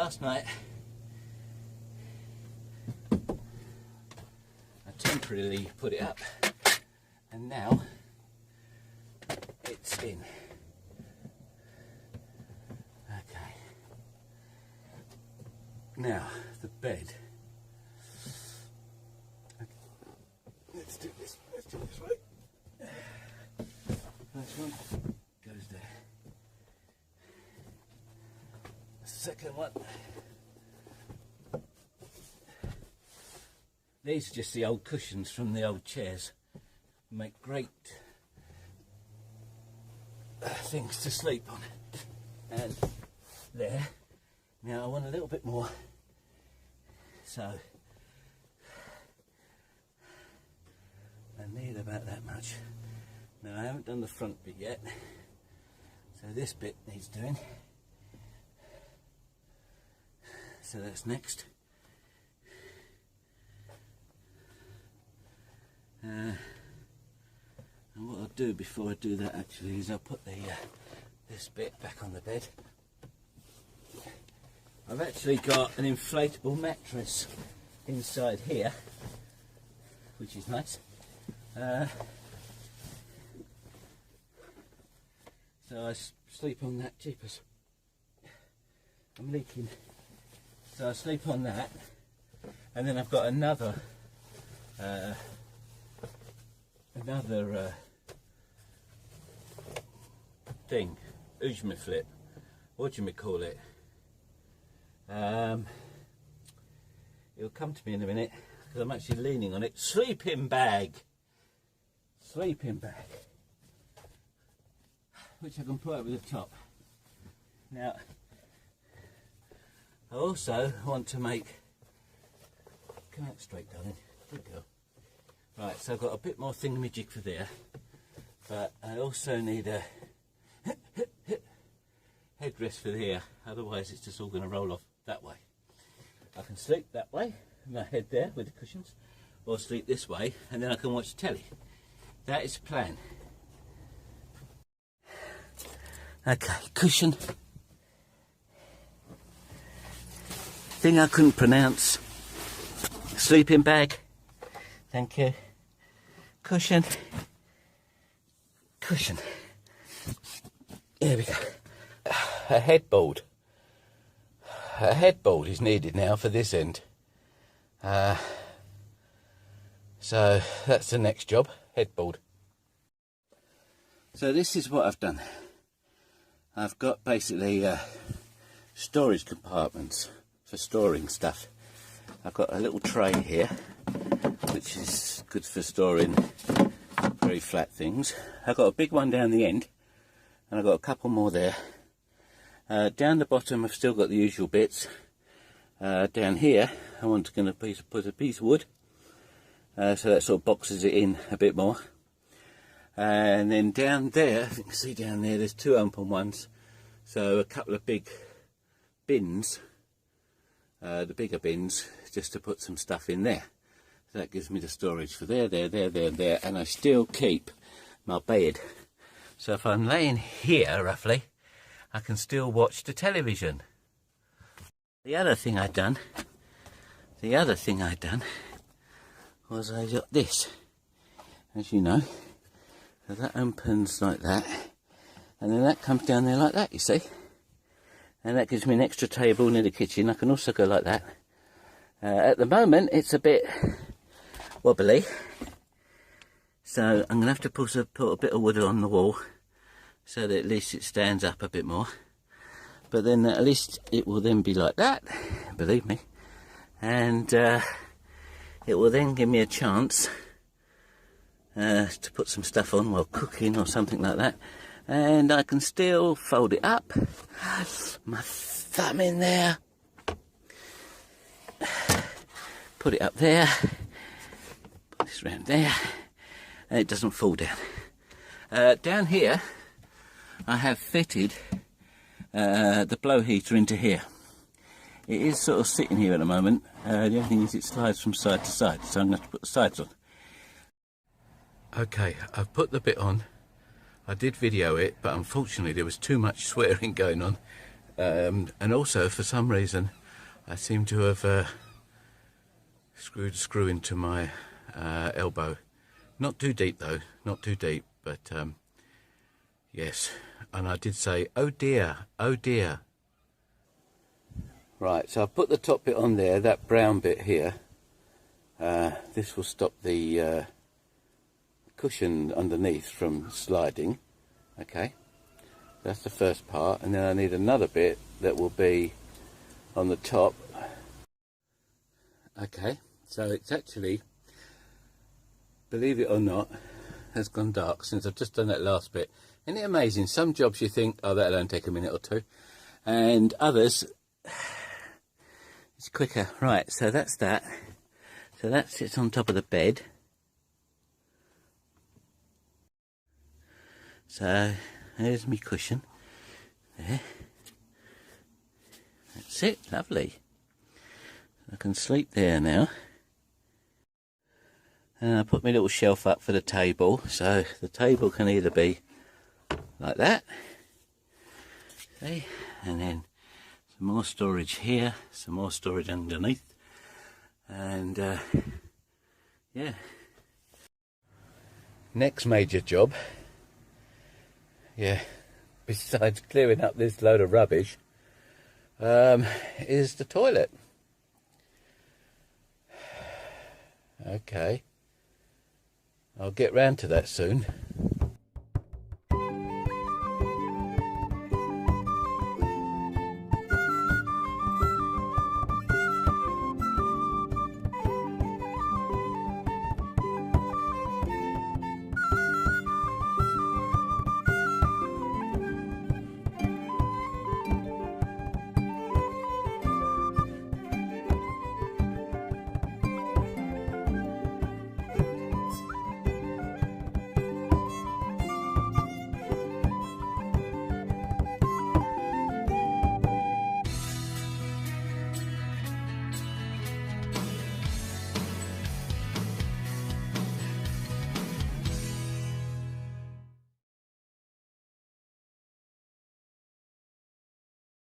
last night I temporarily put it up, and now it's in. Okay. Now the bed. Okay. Let's do this. Let's do this right. First one goes there. Second one. These are just the old cushions from the old chairs. Make great things to sleep on. And there. Now I want a little bit more. So I need about that much. Now I haven't done the front bit yet. So this bit needs doing. So that's next. And what I'll do before I do that actually is I'll put the this bit back on the bed. I've actually got an inflatable mattress inside here, which is nice. So I sleep on that. Jeepers, I'm leaking. So I sleep on that, and then I've got another thing, flip. What do you call it? It'll come to me in a minute because I'm actually leaning on it. Sleeping bag, which I can put over the top. Now I also want to make, come out straight, darling, good girl. Right, so I've got a bit more thingamajig for there, but I also need a headrest for there, otherwise it's just all going to roll off that way. I can sleep that way, my head there with the cushions, or sleep this way, and then I can watch telly. That is the plan. Okay, cushion. Thing I couldn't pronounce. Sleeping bag. Thank you. Cushion. Cushion. There we go. A headboard. A headboard is needed now for this end. So that's the next job. Headboard. So this is what I've done. I've got basically storage compartments for storing stuff. I've got a little tray here, which is good for storing very flat things. I've got a big one down the end, and I've got a couple more there. Down the bottom I've still got the usual bits. Down here I want to put a piece of wood, so that sort of boxes it in a bit more. And then down there, I think you can see down there, there's two open ones, so a couple of big bins, the bigger bins, just to put some stuff in there. So that gives me the storage for there, and I still keep my bed. So if I'm laying here, roughly, I can still watch the television. The other thing I'd done was I got this, as you know. So that opens like that, and then that comes down there like that, you see. And that gives me an extra table near the kitchen. I can also go like that. At the moment, it's a bit wobbly, so I'm going to have to put a bit of wood on the wall, so that at least it stands up a bit more. But then at least it will then be like that, believe me. And it will then give me a chance to put some stuff on while cooking or something like that, and I can still fold it up, my thumb in there, put it up there, put this around there, and it doesn't fall down. Down here I have fitted the blow heater into here. It is sort of sitting here at the moment. The only thing is it slides from side to side, so I'm going to have to put the sides on. Okay, I've put the bit on. I did video it, but unfortunately there was too much swearing going on, And also, for some reason, I seem to have screwed a screw into my elbow. Not too deep though, not too deep, but yes. And I did say, oh dear, oh dear. Right, so I put the top bit on there, that brown bit here. This will stop the cushion underneath from sliding. Okay, that's the first part, and then I need another bit that will be on the top. Okay, so it's actually, believe it or not, has gone dark since I've just done that last bit. Isn't it amazing? Some jobs you think, oh, that'll only take a minute or two, and others it's quicker. Right, so that's that. So that sits on top of the bed. So there's my cushion. There. That's it, lovely. I can sleep there now. And I put my little shelf up for the table, so the table can either be like that, see, and then some more storage here, some more storage underneath, and yeah. Next major job, yeah, besides clearing up this load of rubbish, is the toilet. Okay, I'll get round to that soon.